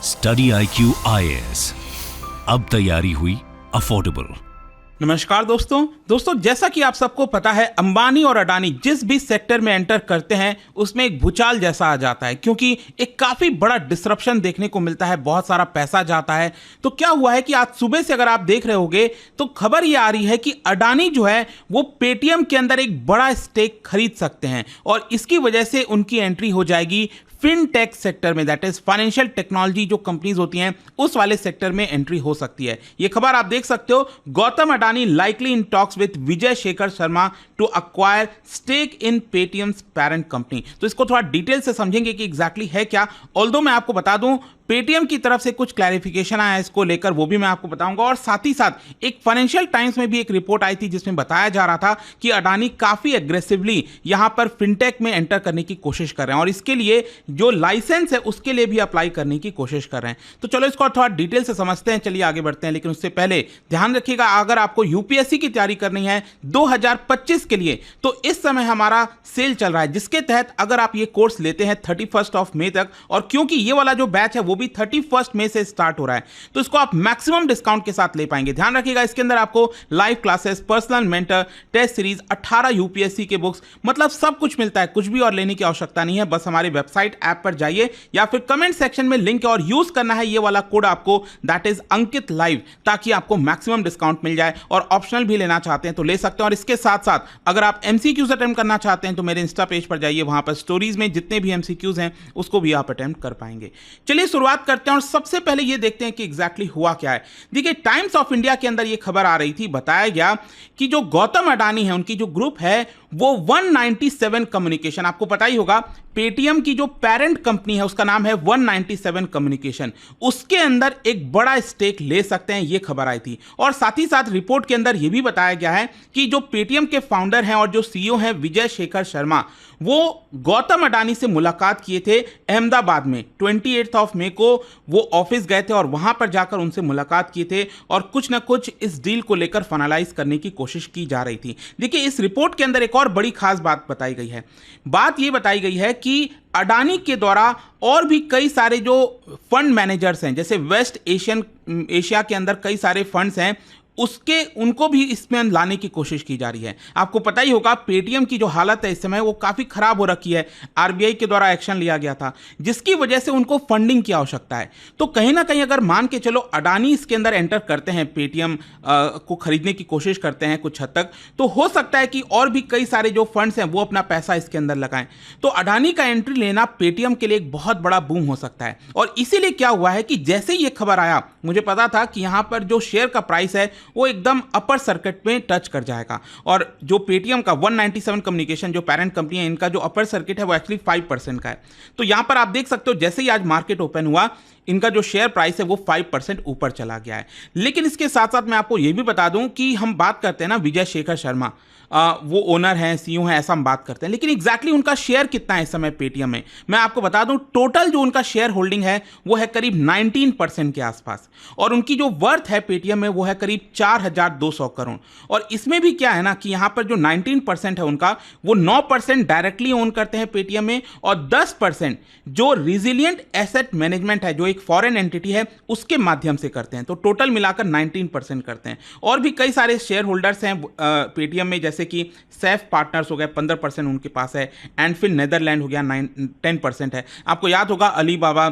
Study IQ IAS, अब तैयारी हुई अफोर्डेबल। नमस्कार दोस्तों जैसा कि आप सबको पता है, अंबानी और अडानी जिस भी सेक्टर में एंटर करते हैं उसमें एक भूचाल जैसा आ जाता है, क्योंकि एक काफी बड़ा डिसरप्शन देखने को मिलता है, बहुत सारा पैसा जाता है। तो क्या हुआ है कि आज सुबह से अगर आप देख रहे होगे तो खबर ये आ रही है कि अडानी जो है वो पेटीएम के अंदर एक बड़ा स्टेक खरीद सकते हैं और इसकी वजह से उनकी एंट्री हो जाएगी फिनटेक सेक्टर में, दैट इज फाइनेंशियल टेक्नोलॉजी जो कंपनीज होती हैं उस वाले सेक्टर में एंट्री हो सकती है। ये खबर आप देख सकते हो, Gautam Adani likely in talks with Vijay Shekhar Sharma to acquire stake in Paytm's parent company. तो इसको थोड़ा डिटेल से समझेंगे कि एग्जैक्टली है क्या। ऑल्दो मैं आपको बता दूं पेटीएम की तरफ से कुछ क्लैरिफिकेशन आया है इसको लेकर, वो भी मैं आपको बताऊंगा। और साथ ही साथ एक फाइनेंशियल टाइम्स में भी एक रिपोर्ट आई थी जिसमें बताया जा रहा था कि अडानी काफी एग्रेसिवली यहां पर फिनटेक में एंटर करने की कोशिश कर रहे हैं और इसके लिए जो लाइसेंस है उसके लिए भी अप्लाई करने की कोशिश कर रहे हैं। तो चलो इसको थोड़ा डिटेल से समझते हैं, चलिए आगे बढ़ते हैं। लेकिन उससे पहले ध्यान रखिएगा, अगर आपको यूपीएससी की तैयारी करनी है 2025 के लिए तो इस समय हमारा सेल चल रहा है, जिसके तहत अगर आप ये कोर्स लेते हैं 31 मई तक, और क्योंकि ये वाला जो बैच है वो भी 31 मई से स्टार्ट हो रहा है तो इसको आप मैक्सिमम डिस्काउंट के साथ ले पाएंगे। ध्यान रखिएगा, इसके अंदर आपको live classes, personal mentor, test series, 18 UPSC के बुक्स, मतलब सब कुछ मिलता है। कुछ भी और लेने की आवश्यकता नहीं है, बस हमारी वेबसाइट ऐप पर जाइए या फिर कमेंट सेक्शन में लिंक है और यूज करना है ये वाला कोड आपको, दैट इज अंकित लाइव, ताकि आपको मैक्सिमम डिस्काउंट मिल जाए। और ऑप्शनल भी लेना चाहते हैं तो ले सकते हैं। और इसके साथ साथ अगर आप एमसीक्यूज अटेम्प्ट करना चाहते हैं तो मेरे इंस्टा पेज पर जाइए, वहां पर स्टोरीज में जितने भी एमसीक्यूज हैं उसको भी आप अटेम्प्ट कर पाएंगे। चलिए शुरुआत करते हैं और सबसे पहले ये देखते हैं कि एग्जैक्टली हुआ क्या है। देखिए, टाइम्स ऑफ इंडिया के अंदर ये खबर आ रही थी, बताया गया कि जो गौतम अडानी है उनकी जो ग्रुप है वो 197 कम्युनिकेशन, आपको पता ही होगा पेटीएम की जो पेरेंट कंपनी है उसका नाम है 197 कम्युनिकेशन, उसके अंदर एक बड़ा स्टेक ले सकते हैं, ये खबर आई थी। और साथ ही साथ रिपोर्ट के अंदर यह भी बताया गया है कि जो पेटीएम के फाउंडर हैं और जो सीईओ हैं विजय शेखर शर्मा, वो गौतम अडानी से मुलाकात किए थे अहमदाबाद में। 28 मई को वो ऑफिस गए थे और वहां पर जाकर उनसे मुलाकात किए थे और कुछ ना कुछ इस डील को लेकर फाइनलाइज करने की कोशिश की जा रही थी। देखिए, इस रिपोर्ट के अंदर एक और बड़ी खास बात बताई गई है। बात यह बताई गई है कि अडानी के द्वारा और भी कई सारे जो फंड मैनेजर्स हैं, जैसे वेस्ट एशिया के अंदर कई सारे फंड्स हैं, उनको भी इसमें लाने की कोशिश की जा रही है। आपको पता ही होगा पेटीएम की जो हालत है इस समय वो काफी खराब हो रखी है, आरबीआई के द्वारा एक्शन लिया गया था जिसकी वजह से उनको फंडिंग की आवश्यकता है। तो कहीं ना कहीं अगर मान के चलो अडानी इसके अंदर एंटर करते हैं, पेटीएम को खरीदने की कोशिश करते हैं कुछ हद तक, तो हो सकता है कि और भी कई सारे जो फंड्स हैं वो अपना पैसा इसके अंदर लगाएं। तो अडानी का एंट्री लेना पेटीएम के लिए एक बहुत बड़ा बूम हो सकता है। और इसीलिए क्या हुआ है कि जैसे ये खबर आया, मुझे पता था कि यहां पर जो शेयर का प्राइस है वो एकदम अपर सर्किट में टच कर जाएगा। और जो पेटीएम का 197 कम्युनिकेशन जो पेरेंट कंपनी है, इनका जो अपर सर्किट है वो एक्चुअली 5% का है। तो यहां पर आप देख सकते हो जैसे ही आज मार्केट ओपन हुआ, इनका जो शेयर प्राइस है वो 5% ऊपर चला गया है। लेकिन इसके साथ साथ मैं आपको यह भी बता दूं कि हम बात करते हैं ना विजय शेखर शर्मा, वो ओनर हैं, सीईओ हैं, ऐसा हम बात करते हैं, लेकिन एग्जैक्टली उनका शेयर कितना है इस समय पेटीएम में, मैं आपको बता दूं टोटल जो उनका शेयर होल्डिंग है वो है करीब 19% के आसपास। और उनकी जो वर्थ है पेटीएम में वो है करीब 4200 करोड़। और इसमें भी क्या है ना कि यहां पर जो 19% है उनका, वो 9% डायरेक्टली ओन करते हैं पेटीएम में और 10% जो रिजिलियंट एसेट मैनेजमेंट है, जो एक फॉरेन एंटिटी है, उसके माध्यम से करते हैं। तो टोटल मिलाकर 19% करते हैं। और भी कई सारे शेयर होल्डर्स हैं पेटीएम में, जैसे कि सैफ पार्टनर्स हो गए, 15% उनके पास है, एंड फिर नेदरलैंड हो गया 10% है। आपको याद होगा अली बाबा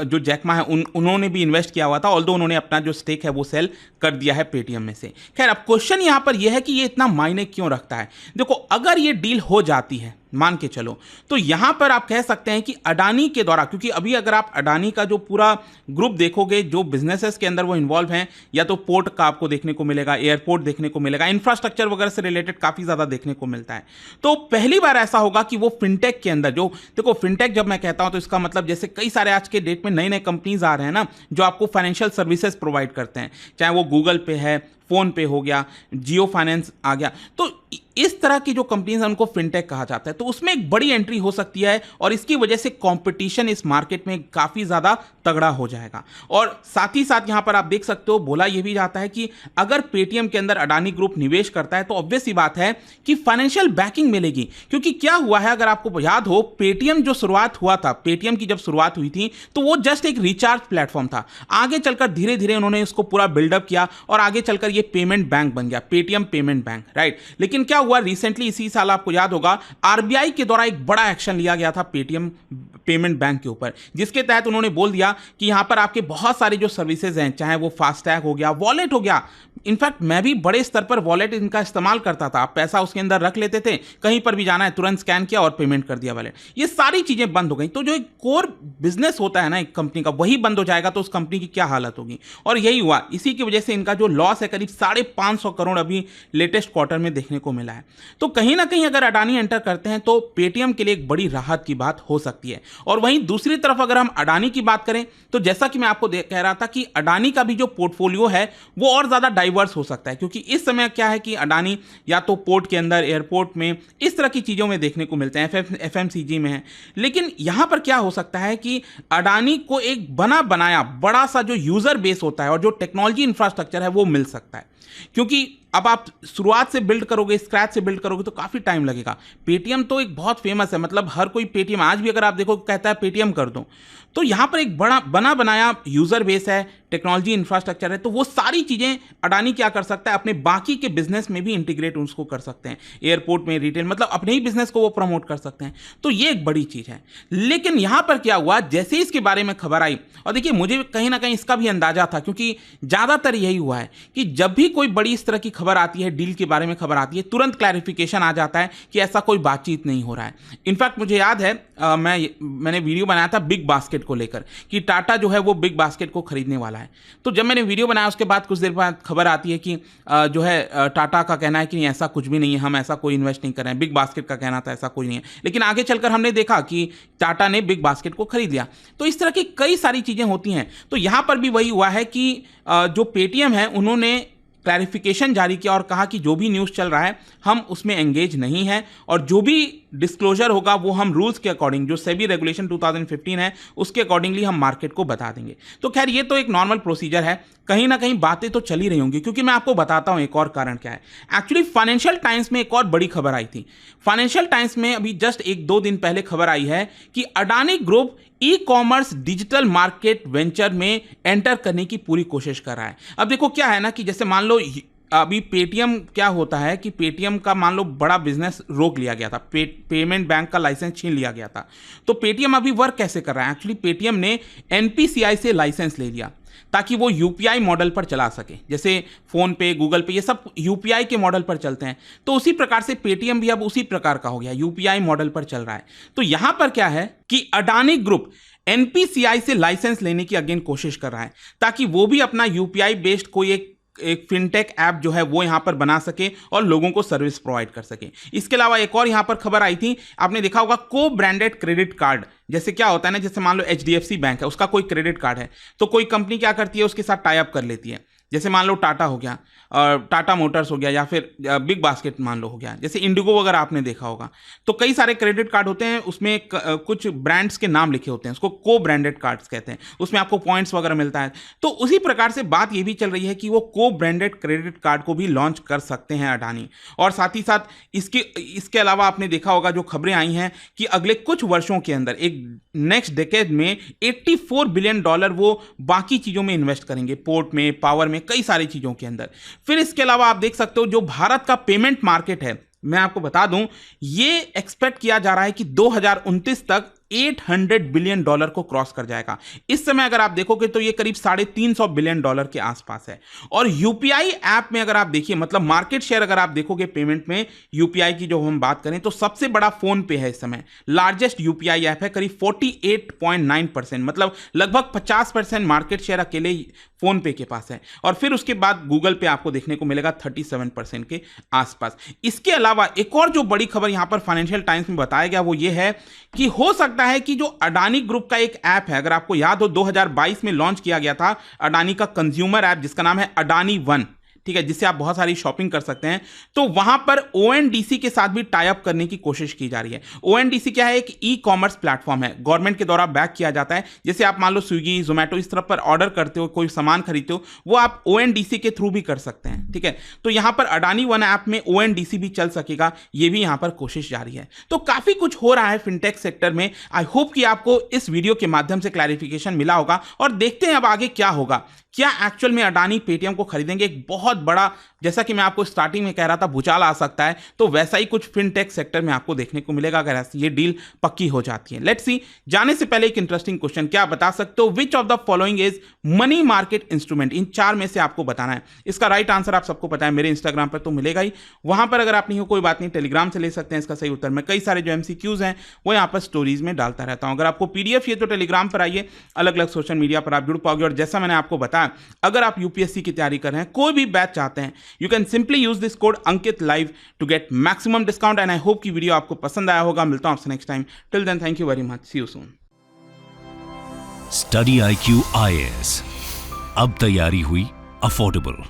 जो जैकमा है उन्होंने भी इन्वेस्ट किया हुआ था, ऑल्दो उन्होंने अपना जो स्टेक है वो सेल कर दिया है पेटीएम में से। खैर, अब क्वेश्चन यहां पर यह है कि ये इतना मायने क्यों रखता है। देखो, अगर ये डील हो जाती है, मान के चलो, तो यहां पर आप कह सकते हैं कि अडानी के द्वारा, क्योंकि अभी अगर आप अडानी का जो पूरा ग्रुप देखोगे, जो बिजनेसेस के अंदर वो इन्वॉल्व हैं, या तो पोर्ट का आपको देखने को मिलेगा, एयरपोर्ट देखने को मिलेगा, इंफ्रास्ट्रक्चर वगैरह से रिलेटेड काफी ज्यादा देखने को मिलता है। तो पहली बार ऐसा होगा कि वो फिनटेक के अंदर, जो देखो फिनटेक जब मैं कहता हूं तो इसका मतलब जैसे कई सारे आज के डेट में नए नए कंपनीज आ रहे हैं ना, जो आपको फाइनेंशियल सर्विसेज प्रोवाइड करते हैं, चाहे वो गूगल पे है, फोन पे हो गया, जियो फाइनेंस आ गया। तो इस तरह की जो कंपनीज हैं उनको फिनटेक कहा जाता है। तो उसमें एक बड़ी एंट्री हो सकती है और इसकी वजह से कंपटीशन इस मार्केट में काफ़ी ज़्यादा तगड़ा हो जाएगा। और साथ ही साथ यहाँ पर आप देख सकते हो, बोला यह भी जाता है कि अगर पेटीएम के अंदर अडानी ग्रुप निवेश करता है तो ऑब्वियस सी बात है कि फाइनेंशियल बैकिंग मिलेगी। क्योंकि क्या हुआ है, अगर आपको याद हो, पेटीएम जो शुरुआत हुआ था, पेटीएम की जब शुरुआत हुई थी तो वो जस्ट एक रिचार्ज प्लेटफॉर्म था। आगे चलकर धीरे धीरे उन्होंने इसको पूरा बिल्डअप किया और आगे चलकर ये पेमेंट बैंक बन गया, पेटीएम पेमेंट बैंक, राइट। लेकिन क्या हुआ, रिसेंटली इसी साल आपको याद होगा आरबीआई के द्वारा एक बड़ा एक्शन लिया गया था पेटीएम पेमेंट बैंक के ऊपर, जिसके तहत उन्होंने बोल दिया कि यहां पर आपके बहुत सारी जो सर्विसेज हैं, चाहे वो फास्टैग हो गया, वॉलेट हो गया। इनफैक्ट मैं भी बड़े स्तर पर वॉलेट इनका इस्तेमाल करता था। आप पैसा उसके अंदर रख लेते थे, कहीं पर भी जाना है तुरंत स्कैन किया और पेमेंट कर दिया वॉलेट। ये सारी चीजें बंद हो गई। तो जो एक कोर बिजनेस होता है ना एक कंपनी का, वही बंद हो जाएगा तो उस कंपनी की क्या हालत होगी। और यही हुआ, इसी की वजह से इनका जो लॉस है करीब 550 करोड़ अभी लेटेस्ट क्वार्टर में देखने को मिला है। तो कहीं ना कहीं अगर अडानी एंटर करते हैं तो पेटीएम के लिए एक बड़ी राहत की बात हो सकती है। और वहीं दूसरी तरफ अगर हम अडानी की बात करें तो जैसा कि मैं आपको कह रहा था कि अडानी का भी जो पोर्टफोलियो है वो और ज्यादा डाइवर्स हो सकता है। क्योंकि इस समय क्या है कि अडानी या तो पोर्ट के अंदर, एयरपोर्ट में, इस तरह की चीजों में देखने को मिलते हैं, एफएमसीजी में है। लेकिन यहां पर क्या हो सकता है कि अडानी को एक बना बनाया बड़ा सा जो यूजर बेस होता है और जो टेक्नोलॉजी इंफ्रास्ट्रक्चर है वो मिल सकता है। क्योंकि अब आप शुरुआत से बिल्ड करोगे, स्क्रैच से बिल्ड करोगे तो काफी टाइम लगेगा। पेटीएम तो एक बहुत फेमस है, मतलब हर कोई पेटीएम, आज भी अगर आप देखो कहता है पेटीएम कर दो। तो यहां पर एक बड़ा बना बनाया यूजर बेस है, टेक्नोलॉजी इंफ्रास्ट्रक्चर है। तो वो सारी चीजें अडानी क्या कर सकता है, अपने बाकी के बिजनेस में भी इंटीग्रेट उसको कर सकते हैं। एयरपोर्ट में, रिटेल, मतलब अपने ही बिजनेस को वो प्रमोट कर सकते हैं। तो ये एक बड़ी चीज है। लेकिन यहां पर क्या हुआ, जैसे इसके बारे में खबर आई, और देखिए मुझे कहीं ना कहीं इसका भी अंदाजा था, क्योंकि ज्यादातर यही हुआ है कि जब भी कोई बड़ी इस तरह की खबर आती है, डील के बारे में खबर आती है, तुरंत क्लैरिफिकेशन आ जाता है कि ऐसा कोई बातचीत नहीं हो रहा है। इनफैक्ट मुझे याद है मैंने वीडियो बनाया था बिग बास्केट को लेकर कि टाटा जो है वो बिग बास्केट को खरीदने वाला है। तो जब मैंने वीडियो बनाया उसके बाद कुछ देर बाद खबर आती है कि जो है टाटा का कहना है कि नहीं, ऐसा कुछ भी नहीं है, हम ऐसा कोई इन्वेस्ट नहीं कर रहे हैं। बिग बास्केट का कहना था ऐसा कोई नहीं है। लेकिन आगे चलकर हमने देखा कि टाटा ने बिग बास्केट को खरीद लिया। तो इस तरह की कई सारी चीजें होती हैं। तो यहां पर भी वही हुआ है कि जो पेटीएम है उन्होंने क्लैरिफिकेशन जारी किया और कहा कि जो भी न्यूज़ चल रहा है हम उसमें एंगेज नहीं है और जो भी डिस्क्लोजर होगा वो हम रूल्स के अकॉर्डिंग, जो सेबी रेगुलेशन 2015 है उसके अकॉर्डिंगली हम मार्केट को बता देंगे। तो खैर ये तो एक नॉर्मल प्रोसीजर है। कहीं ना कहीं बातें तो चली रही होंगी, क्योंकि मैं आपको बताता हूं एक और कारण क्या है। एक्चुअली फाइनेंशियल टाइम्स में एक और बड़ी खबर आई थी। फाइनेंशियल टाइम्स में अभी जस्ट 1-2 दिन पहले खबर आई है कि Adani group e commerce digital market venture में एंटर करने की पूरी कोशिश कर रहा है। अब देखो क्या है ना कि जैसे मान लो अभी पेटीएम क्या होता है कि पेटीएम का मान लो बड़ा बिजनेस रोक लिया गया था, पेमेंट बैंक का लाइसेंस छीन लिया गया था। तो पेटीएम अभी वर्क कैसे कर रहा है, एक्चुअली पेटीएम ने एनपीसीआई से लाइसेंस ले लिया ताकि वो यूपीआई मॉडल पर चला सके। जैसे फोन पे, गूगल पे, ये सब यूपीआई के मॉडल पर चलते हैं। तो उसी प्रकार से पेटीएम भी अब उसी प्रकार का हो गया, यूपीआई मॉडल पर चल रहा है। तो यहां पर क्या है कि अडानी ग्रुप एनपीसीआई से लाइसेंस लेने की अगेन कोशिश कर रहा है ताकि वो भी अपना यूपीआई बेस्ड कोई एक फिनटेक ऐप जो है वो यहां पर बना सके और लोगों को सर्विस प्रोवाइड कर सके। इसके अलावा एक और यहां पर खबर आई थी, आपने देखा होगा को ब्रांडेड क्रेडिट कार्ड। जैसे क्या होता है ना, जैसे मान लो एचडीएफसी बैंक है, उसका कोई क्रेडिट कार्ड है तो कोई कंपनी क्या करती है, उसके साथ टाई अप कर लेती है। जैसे मान लो टाटा हो गया, टाटा मोटर्स हो गया, या फिर बिग बास्केट मान लो हो गया, जैसे इंडिगो अगर आपने देखा होगा तो कई सारे क्रेडिट कार्ड होते हैं, उसमें कुछ ब्रांड्स के नाम लिखे होते हैं, उसको को ब्रांडेड कार्ड्स कहते हैं, उसमें आपको पॉइंट्स वगैरह मिलता है। तो उसी प्रकार से बात ये भी चल रही है कि वो को ब्रांडेड क्रेडिट कार्ड को भी लॉन्च कर सकते हैं अडानी। और साथ ही साथ इसके अलावा आपने देखा होगा जो खबरें आई हैं कि अगले कुछ वर्षों के अंदर, एक नेक्स्ट डेकेड में $84 बिलियन वो बाकी चीजों में इन्वेस्ट करेंगे, पोर्ट में, पावर में, कई सारी चीजों के अंदर। फिर इसके अलावा आप देख सकते हो जो भारत का पेमेंट मार्केट है, मैं आपको बता दूं, ये एक्सपेक्ट किया जा रहा है कि 2029 तक $800 बिलियन को क्रॉस कर जाएगा। इस समय अगर आप देखोगे तो ये करीब $350 बिलियन के आसपास है। और यूपीआई ऐप में अगर आप देखिए, मतलब मार्केट शेयर अगर आप देखोगे पेमेंट में यूपीआई की जो हम बात करें तो सबसे बड़ा फोन पे है इस समय, लार्जेस्ट यूपीआई ऐप है, करीब 48.9%, मतलब लगभग 50% मार्केट शेयर अकेले फोन पे के पास है। और फिर उसके बाद गूगल पे आपको देखने को मिलेगा 37% के आसपास। इसके अलावा एक और जो बड़ी खबर यहां पर फाइनेंशियल टाइम्स में बताया गया वो ये है कि हो सकता है कि जो अडानी ग्रुप का एक ऐप है, अगर आपको याद हो 2022 में लॉन्च किया गया था अडानी का कंज्यूमर ऐप जिसका नाम है अडानी वन, ठीक है, जिससे आप बहुत सारी शॉपिंग कर सकते हैं, तो वहां पर ONDC के साथ भी टाई अप करने की कोशिश की जा रही है। ONDC क्या है? एक ई कॉमर्स प्लेटफॉर्म है, गवर्नमेंट के द्वारा बैक किया जाता है। जैसे आप मान लो स्विगी, जोमेटो इस तरफ पर ऑर्डर करते हो, कोई सामान खरीदते हो, वो आप ONDC के थ्रू भी कर सकते हैं। ठीक है, तो यहां पर अडानी वन ऐप में ONDC भी चल सकेगा, ये भी यहां पर कोशिश जारी है। तो काफी कुछ हो रहा है फिनटेक सेक्टर में। आई होप कि आपको इस वीडियो के माध्यम से क्लैरिफिकेशन मिला होगा, और देखते हैं अब आगे क्या होगा। क्या एक्चुअल में अडानी पेटीएम को खरीदेंगे? एक बहुत बड़ा, जैसा कि मैं आपको स्टार्टिंग में कह रहा था, भूचाल आ सकता है, तो वैसा ही कुछ फिनटेक सेक्टर में आपको देखने को मिलेगा अगर ये डील पक्की हो जाती है। Let's see. जाने से पहले एक इंटरेस्टिंग क्वेश्चन, क्या बता सकते हो which of the following is money market instrument? इन 4 में से आपको बताना है। इसका राइट आंसर आप सबको पता है, मेरे इंस्टाग्राम पर तो मिलेगा ही, वहां पर अगर आप नहीं हो कोई बात नहीं, टेलीग्राम से ले सकते हैं इसका सही उत्तर। मैं कई सारे जो MCQs हैं वो यहाँ पर स्टोरीज में डालता रहता हूं। अगर आपको PDF ये तो टेलीग्राम पर आइए, अलग अलग सोशल मीडिया पर आप जुड़ पाओगे। और जैसा मैंने आपको बताया, अगर आप UPSC की तैयारी कर रहे हैं, कोई भी बैच चाहते हैं, you can simply use this code Ankit live to get maximum discount. And I hope कि वीडियो आपको पसंद आया होगा। मिलता हूं आपसे next time. Till then, thank you very much, see you soon. Study IQ IAS, अब तैयारी हुई अफोर्डेबल।